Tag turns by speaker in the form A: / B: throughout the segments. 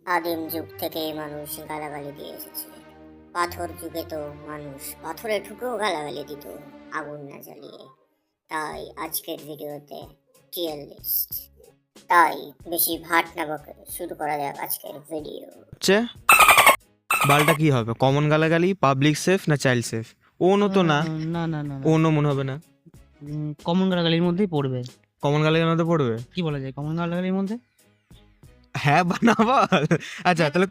A: আদিম যুগ থেকেই মানুষ গালাগালি দিয়ে এসেছে। পাথর যুগে তো মানুষ পাথরে ঠুকেও গালাগালি দিত, আগুন না জ্বালিয়ে। তাই আজকের ভিডিওতে টিয়ার লিস্ট। তাই বেশি ভাট না বকে শুরু করা যাক আজকের ভিডিও।
B: হচ্ছে বালটা কি হবে, কমন গালাগালি, পাবলিক সেফ না চাইল্ড সেফ? ওনো তো না,
C: না না না
B: ওনো মনে হবে না।
C: কমন গালাগালির মধ্যেই পড়বে।
B: কমন গালাগালির মধ্যে পড়বে?
C: কি বলা যায় কমন গালাগালির মধ্যে?
B: হ্যাঁ বানাবা। আচ্ছা তাহলে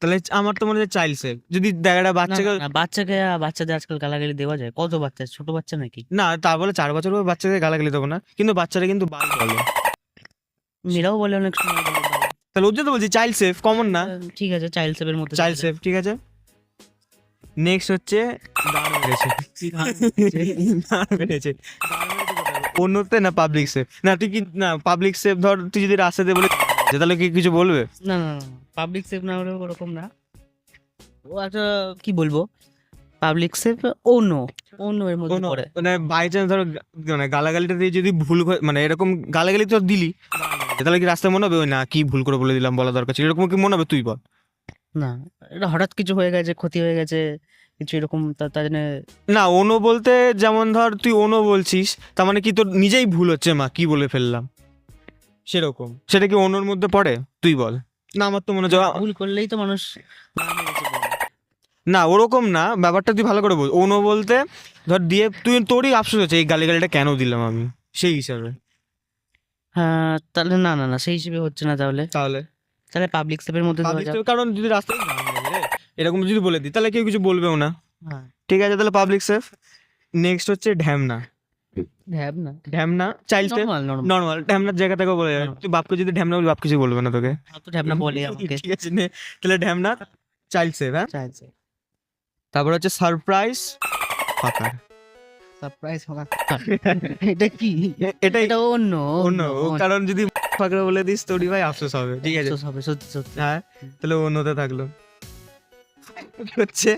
B: তাহলে আমার তো মনে হয় চাইল্ড সেফ। যদি দেখা বাচ্চাকে,
C: বাচ্চাদের আজকাল গালাগালি দেওয়া যায়? কত বাচ্চা, ছোট বাচ্চা নাকি?
B: না তা বলে 4 বছর বাচ্চাকে গালাগালি দেবো না, কিন্তু বাচ্চারা কিন্তু বাল বলে।
C: মেয়েরাও বলে অনেক সময় বলে বাবা।
B: তাহলে ওর জন্য বলছি চাইল্ড সেফ, কমন না।
C: ঠিক আছে, চাইল্ড সেফের মধ্যে
B: চাইল্ড সেফ, ঠিক আছে। নেক্সট হচ্ছে দাঁড় মেরেছে। দাঁড় মেরেছে। অন্যতে না পাবলিক সেফ? না তুই কি, না পাবলিক সেফ ধর তুই যদি রাস্তাতে বলে তাহলে কি কিছু বলবে?
C: না না পাবলিক সেফ না হলে ওরকম না। ও একটা কি বলবো, পাবলিক সেফ অন্য এর মধ্যে পড়ে।
B: মানে বাই চান্স ধরো মানে গালাগালিটা দিয়ে যদি ভুল মানে এরকম গালাগালি তো দিলি, তাহলে কি রাস্তায় মনে হবে ওই না কি ভুল করে বলে দিলাম, বলা দরকার ছিল, এরকম কি মনে হবে? তুই বল।
C: না, এটা হঠাৎ কিছু হয়ে গেছে, ক্ষতি হয়ে গেছে কিছু এরকম, তার জন্য।
B: না ওনো বলতে যেমন ধর তুই ওনো বলছিস, তার মানে কি তোর নিজেই ভুল হচ্ছে, মা কি বলে ফেললাম সেরকম, সেটা কি ওনোর মধ্যে পড়ে? তুই বল। না আমার তো মনে হচ্ছে
C: ভুল করলেই তো মানুষ গাল মেরেছে বলে।
B: না ওরকম না, ব্যাপারটা তুই ভালো করে বল। ওনো বলতে ধর দিয়ে তুই তোরই আফসোস হচ্ছে এই গালিগালিটা কেন দিলাম আমি, সেই হিসাবে।
C: হ্যাঁ, তাহলে না না না সেই হিসেবে হচ্ছে না। তাহলে
B: তাহলে
C: তাহলে পাবলিক সেফের মধ্যে দেওয়া
B: পাবলিক
C: যাক।
B: কারণ যদি রাস্তায় এরকম যদি বলে দিই তাহলে কেউ কিছু বলবেও না।
C: হ্যাঁ,
B: ঠিক আছে তাহলে পাবলিক সেফ। নেক্সট হচ্ছে ঢ্যামনা।
C: হ্যাঁ না,
B: ঢ্যামনা child safe,
C: normal normal.
B: Normal. ঢ্যামনার জায়গা থেকে বলে যাবে, তুই বাপকে যদি ঢ্যামনা বলি বাপ কিছু বলবে না তোকে।
C: তো ঢ্যাবনা বলে আমাকে।
B: ঠিক আছে নে, তাহলে ঢ্যামনা চাইল্ড সেফ। হ্যাঁ,
C: চাইছে
B: তারপর হচ্ছে সারপ্রাইজ ফাঁকা।
C: সারপ্রাইজ হওয়া। এটা কি?
B: এটা
C: এটা অন্য
B: অন্য, কারণ যদি ফাঁকড়া বলে দিস তোরই ভাই আফসোস হবে। ঠিক আছে,
C: আফসোস হবে, সত্যি সত্যি।
B: হ্যাঁ তাহলে অন্যতে থাকলো হচ্ছে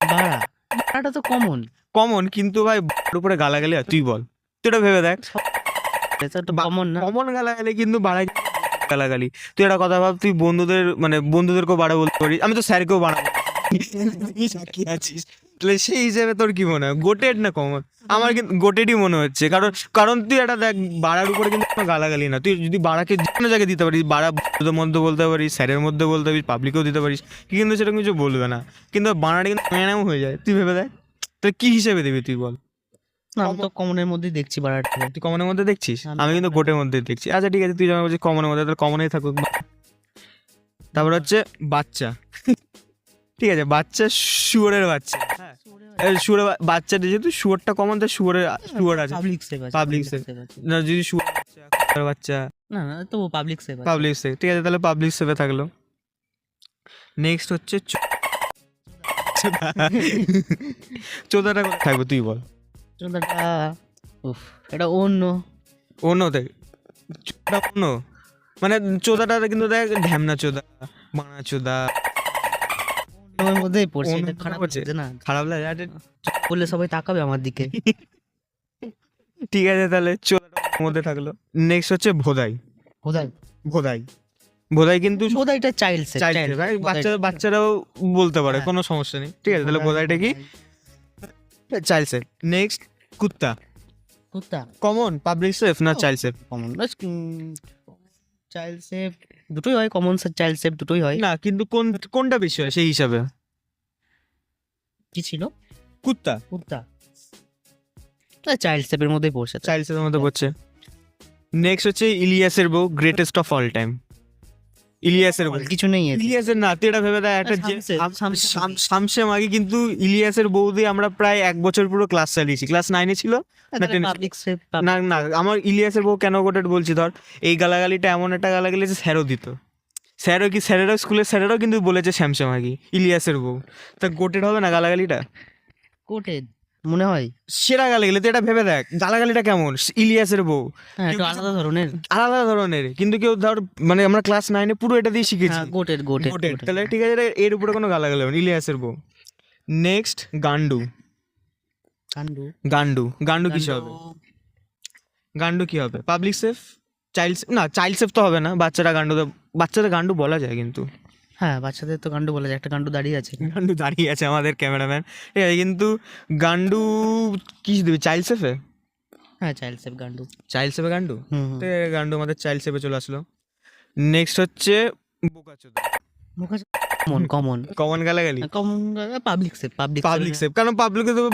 C: ভাড়া। ভাড়াটা তো কমন।
B: কমন, কিন্তু ভাই বাড়ার উপরে গালাগালি হয়, তুই বল। তুই এটা ভেবে দেখ,
C: এটা তো কমন না।
B: কমন গালাগালি কিন্তু বাড়াই গালাগালি। তুই একটা কথা ভাব, তুই বন্ধুদের মানে বন্ধুদেরকেও বাড়া বলতে পারিস, আমি তো স্যারকেও বাড়া তুই সাক্ষী আছিস। তাহলে সেই হিসেবে তোর কি মনে হয়, গোটেড না কমন? আমার কিন্তু গোটেডই মনে হচ্ছে, কারণ কারণ তুই একটা দেখ বাড়ার উপরে কিন্তু কোনো গালাগালি না। তুই যদি বাড়াকে যে কোনো জায়গায় দিতে পারিস, বাড়া বন্ধুদের মধ্যে বলতে পারিস, স্যারের মধ্যে বলতে পারিস, পাবলিকেও দিতে পারিস, কিন্তু সেরকম কিছু বলবে না। কিন্তু বাড়াটা কিন্তু ম্যানাও হয়ে যায়, তুই ভেবে দেখ। তাহলে কি হিসেবে দিবি তুই বল?
C: না, আমি তো কমনের মধ্যেই দেখছি ভাড়াটা।
B: তুই কমনের মধ্যে দেখছিস,
C: আমি
B: আমি কিন্তু গোটের মধ্যে দেখছি। আচ্ছা ঠিক আছে, তুই যখন বলছিস কমনের মধ্যে, তাহলে কমনেই থাকুক। তারপর হচ্ছে বাচ্চা। ঠিক আছে, বাচ্চা শুয়োরের বাচ্চা। হ্যাঁ, শুয়োরের বাচ্চাটা যেহেতু শুয়োরটা কমন, তাই শুয়োরের শুয়োর আছে।
C: পাবলিক সেফ আছে,
B: Public safe। না যদি শুয়োর বাচ্চা, কুত্তার বাচ্চা,
C: না না তো পাবলিক সেফ আছে।
B: Public safe. ঠিক আছে তাহলে পাবলিক সেফে থাকলো। নেক্সট হচ্ছে চোদাটা কোথায় থাকবে তুই বল?
C: চোদাটা, উফ, এটা অন্য।
B: অন্য দেখ, চোদাটা অন্য মানে চোদাটা কিন্তু দেখ ঢ্যামনা চোদা, মানা চোদা,
C: অন্যের মধ্যেই পড়ছে।
B: অন্য
C: এটা খারাপ
B: পড়ছে?
C: লাগছে না?
B: খারাপ লাগে আরে।
C: বললে সবাই তাকাবে আমার দিকে।
B: ঠিক আছে তাহলে চোদাটা ওর মধ্যে থাকলো। নেক্সট হচ্ছে ভোদাই।
C: বোধাই
B: ভোদাই, ভোদাই কিন্তু
C: বোধাইটা চাইল্ড সেফ।
B: বাচ্চারাও বলতে পারে,
C: হ্যাঁ।
B: কোনো সমস্যা নেই। ঠিক আছে তাহলে ভোদাইটা কি চাইল্ড সেফ। নেক্সট কুত্তা,
C: কুত্তা
B: কমন পাবলিক সেফ না child safe?
C: Common. Child safe দুটোই হয়, কমন চাইল্ড সেফ দুটোই হয়।
B: না কিন্তু কোনটা বেশি হয় সেই হিসাবে?
C: কি ছিল?
B: কুত্তা
C: কুত্তা চাইল্ড সেফের মধ্যেই পড়ছে।
B: চাইল্ড সেফের মধ্যে পড়ছে। নেক্সট হচ্ছে ইলিয়াসের বউ, গ্রেটেস্ট অফ অল টাইম। ইলিয়াসের বউ,
C: কিছু নেই এতে।
B: ইলিয়াসের না, তুই এটা ভেবে দেখ একটা শামসে মাগি, কিন্তু ইলিয়াসের বউ দিয়ে আমরা প্রায় 1 বছর পুরো ক্লাস চালিয়েছি। ক্লাস 9-এ ছিল না 10-এ?
C: Public safe.
B: না না, আমার ইলিয়াসের বউ কেন গোটেড বলছি, ধর এই গালাগালিটা এমন একটা গালাগালি যে স্যারও দিত। স্যারেরও স্কুলের স্যারেরও কিন্তু বলেছে শ্যামশ্যামাগি ইলিয়াসের বউ, তা গোটেড হবে না গালাগালিটা?
C: কোটেড মনে হয়।
B: সেরা গালাগালি, তুই এটা ভেবে দেখ গালাগালিটা কেমন। ইলিয়াসের বউ
C: হ্যাঁ, একটু আলাদা ধরনের।
B: আলাদা ধরনের, কিন্তু কেউ ধর মানে আমরা ক্লাস 9-এ পুরো এটা দিয়ে শিখেছি।
C: হ্যাঁ, গোটেড গোটেড
B: গোটেড। তাহলে ঠিক আছে, এর উপরে কোনো গালাগালি হবে না, ইলিয়াসের বউ। নেক্সট গান্ডু।
C: কান্ডু।
B: গান্ডু, গান্ডু কিসে হবে? গান্ডু কি হবে? পাবলিক সেফ, চাইল্ড না চাইল্ড সেফ তো হবে না, বাচ্চারা গান্ডুতে বাচ্চাদের গান্ডু বলা যায় কিন্তু,
C: হ্যাঁ বাচ্চাদের তো গান্ডু বলা যায়, একটা গান্ডু দাঁড়িয়ে আছে।
B: গান্ডু দাঁড়িয়ে আছে আমাদের ক্যামেরাম্যান, ঠিক আছে, কিন্তু গান্ডু কি দেবে, চাইল্ড সেফে,
C: হ্যাঁ চাইল্ড সেফ গান্ডু।
B: চাইল্ড সেফে গান্ডু,
C: হুম
B: তো গান্ডু আমাদের চাইল্ড সেফে চলে আসলো। নেক্সট হচ্ছে বোকাচোদা,
C: কমন কমন
B: কমন গালাগালি,
C: common public safe.
B: Public safe, কারণ পাবলিকে তো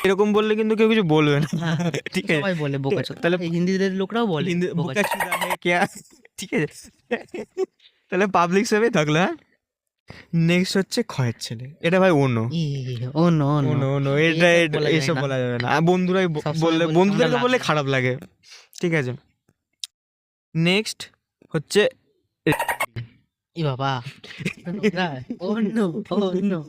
B: এরকম বললে কিন্তু কেউ কিছু বলবে না, ঠিক আছে,
C: সবাই বলে বোকাচোদা,
B: তাহলে
C: তাহলে হিন্দিদের লোকরাও বলে বোকাচোদা।
B: বোকাচোদা হ্যাঁ ক্যা, ঠিক আছে, তাহলে পাবলিক সেফে থাকলো। হ্যাঁ, নেক্সট হচ্ছে খয়ের ছেলে, এটা ভাই অন্য,
C: ও নো
B: অন্য অন্য, এটা এসব বলা যাবে না, আর বন্ধুরাই
C: সবসময়
B: বললে,
C: বলতে
B: বন্ধুদেরকে
C: ঠান্ডা
B: বললে
C: লাগে।
B: খারাপ লাগে, ঠিক আছে। নেক্সট হচ্ছে
C: ই বাবা, ও নো ও নো।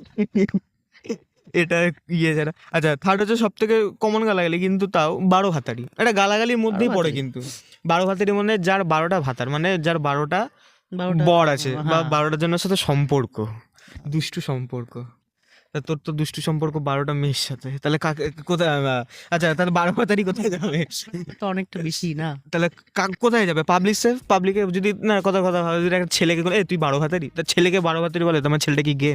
B: এটা ইয়ে যারা, আচ্ছা থার্ড হচ্ছে সব থেকে কমন গালাগালি, কিন্তু তাও 12 ভাতারি, এটা গালাগালির মধ্যেই পড়ে,
C: ভাতারি?
B: কিন্তু 12 ভাতারি মানে যার 12টা ভাতার, মানে যার 12টা বর আছে বা 12টা জনের সাথে সম্পর্ক, দুষ্টু সম্পর্ক। তা তোর তো দুষ্টু সম্পর্ক 12টা মেয়ের সাথে, তাহলে কাকে কোথায় আচ্ছা তাহলে 12 ভাতারি কোথায় যাবে,
C: তো অনেকটা বেশি না?
B: তাহলে কোথায় যাবে, পাবলিক সেফ, পাবলিকে যদি না কথা কথা ভাবে, যদি একটা ছেলেকে বলে তুই 12 ভাতারি, তার ছেলেকে 12 ভাতারি বলে, তোমার ছেলেটা কি গে,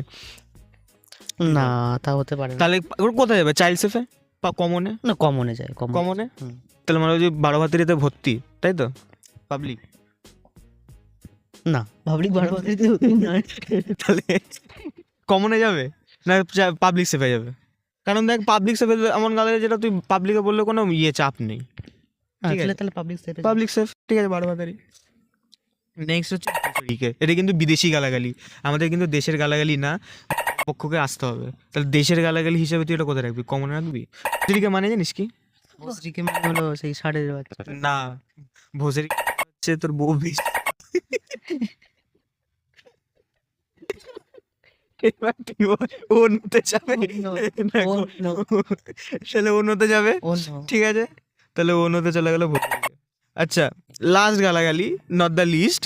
C: না তা হতে পারে না।
B: তাহলে ওর কোথায় যাবে, চাইল্ড সেফে বা কমনে,
C: না কমনে যায়, কমন।
B: কমনে,
C: হুম।
B: তাহলে মানে ওই যে 12 ভাতারিতে ভর্তি, তাই তো, পাবলিক,
C: না পাবলিক 12 ভাতারিতে হতেই না।
B: তাহলে কমনে যাবে না পাবলিক সেফে যাবে, কারণ দেখ পাবলিক সেফে এমন গালাগালি যেটা তুই পাবলিকে বললে কোনো ইয়ে চাপ নেই, ঠিক আছে,
C: তাহলে পাবলিক সেফ।
B: পাবলিক সেফ, ঠিক আছে, 12 ভাতারি। নেক্সট হচ্ছে ভোসরিকে, এটা কিন্তু বিদেশি গালাগালি, আমাদের কিন্তু দেশের গালাগালি না, পক্ষকে আসতে হবে, তাহলে দেশের গালাগালি হিসেবে তুই এটা কোথায় রাখবি, কমনে রাখবি। ভোসরিকে মানে জানিস কি,
C: ভোসরিকে মানে হলো সেই ষাঁড়ের বাচ্চা।
B: না ভোসরি হচ্ছে তোর বউ বেশ, এবার তুই ও নিতে যাবে
C: ও
B: না,
C: ও নো।
B: তাহলে ও নিতে যাবে,
C: ও নো।
B: ঠিক আছে, তাহলে ও নিতে চলে গেল ভোসরিকে। আচ্ছা লাস্ট গালাগালি, নট দ্য লিস্ট,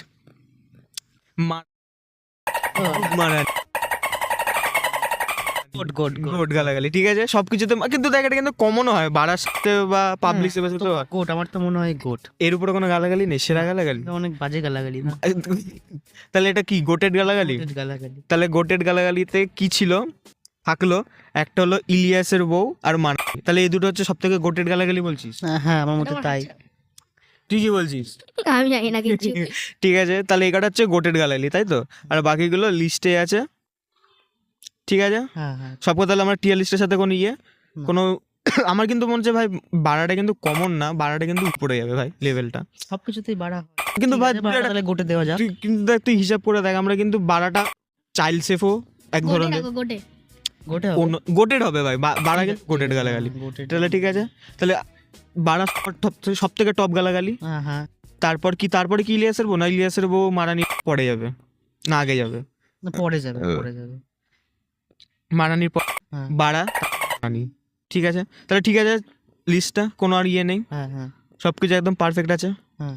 B: মারানি,
C: গুড গুড
B: গোট গালাগালি, ঠিক আছে, সবকিছুতে, কিন্তু দেখ এটা কিন্তু কমনও হয়, বাড়ার সাথে বা পাবলিক সেফের সাথে হয়।
C: গোট, আমার তো মনে হয় গোট।
B: এর উপরে কোনো গালাগালি নেই, সেরা গালাগালি,
C: এটা অনেক বাজে গালাগালি না?
B: তাহলে এটা কি গোটেড গালাগালি,
C: গোটেড গালাগালি।
B: তাহলে গোটেড গালাগালিতে কি ছিল, থাকলো একটা হলো ইলিয়াসের বউ আর মানানি, তাহলে এই দুটো হচ্ছে সব থেকে গোটেড গালাগালি বলছিস,
C: হ্যাঁ আমার মতে তাই।
B: তুই কি বলছিস,
A: আমি জানি না কিছু।
B: ঠিক আছে, তাহলে এই কটা হচ্ছে গোটেড গালাগালি, তাই তো, আর বাকিগুলো লিস্টে আছে, ঠিক আছে,
C: হ্যাঁ হ্যাঁ।
B: সব কথা, তাহলে আমরা টিয়ার লিস্টের সাথে কোনো ইয়ে
C: হুম।
B: কোনো আমার কিন্তু মনে হচ্ছে ভাই বাড়াটা কিন্তু কমন না, বাড়াটা কিন্তু উপরে যাবে ভাই লেভেলটা,
C: সবকিছুতেই বাড়া হয়।
B: কিন্তু
C: ঠিক
B: ভাই
C: আছে,
B: তুই
C: বাড়াটা
B: একটা-
C: তাহলে গোটে দেওয়া যাক।
B: তুই কিন্তু দেখ, তুই হিসাব করে দেখ, আমরা কিন্তু বাড়াটা চাইল্ড সেফও এক
A: গোটে
B: ধরনের,
A: রাখো, গোটে।
C: গোটে হবে।
B: গোটেড হবে ভাই, বাড়া কিন্তু গোটেড গালাগালি,
C: গোটেড।
B: তাহলে ঠিক আছে, তাহলে বাড়া সব থেকে টপ গালাগালি,
C: হ্যাঁ হ্যাঁ।
B: তারপর কি, তারপরে কি ইলিয়াসের বউ, না ইলিয়াসের বউ মারানি পড়ে যাবে, না আগে যাবে,
C: না, পরে যাবে পরে যাবে।
B: মারানির পর
C: হ্যাঁ
B: বাড়া, মারানি, ঠিক আছে, তাহলে ঠিক আছে, লিস্টটা কোনো আর ইয়ে নেই,
C: হ্যাঁ হ্যাঁ
B: সব কিছু একদম পারফেক্ট আছে,
C: হ্যাঁ।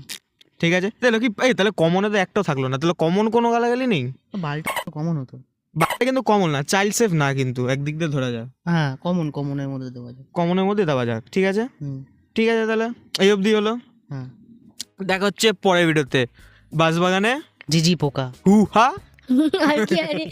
B: ঠিক আছে, তাহলে কি এই তাহলে কমনে তো একটাও থাকলো না, তাহলে কমন কোনো গালাগালি নেই,
C: বালটা কমন হতো।
B: বাড়াটা কিন্তু কমন না, চাইল্ড সেফ না, কিন্তু একদিক দিয়ে ধরা যায়,
C: হ্যাঁ কমন, কমনের মধ্যে দেওয়া যায়।
B: কমনের মধ্যে দেওয়া যাক, ঠিক আছে,
C: হুম।
B: ঠিক আছে, তাহলে এই অবধি হলো,
C: হ্যাঁ।
B: দেখা হচ্ছে পরের ভিডিওতে, বাসবাগানে
C: জিজি পোকা।
B: হু হা।
A: আর কি আরে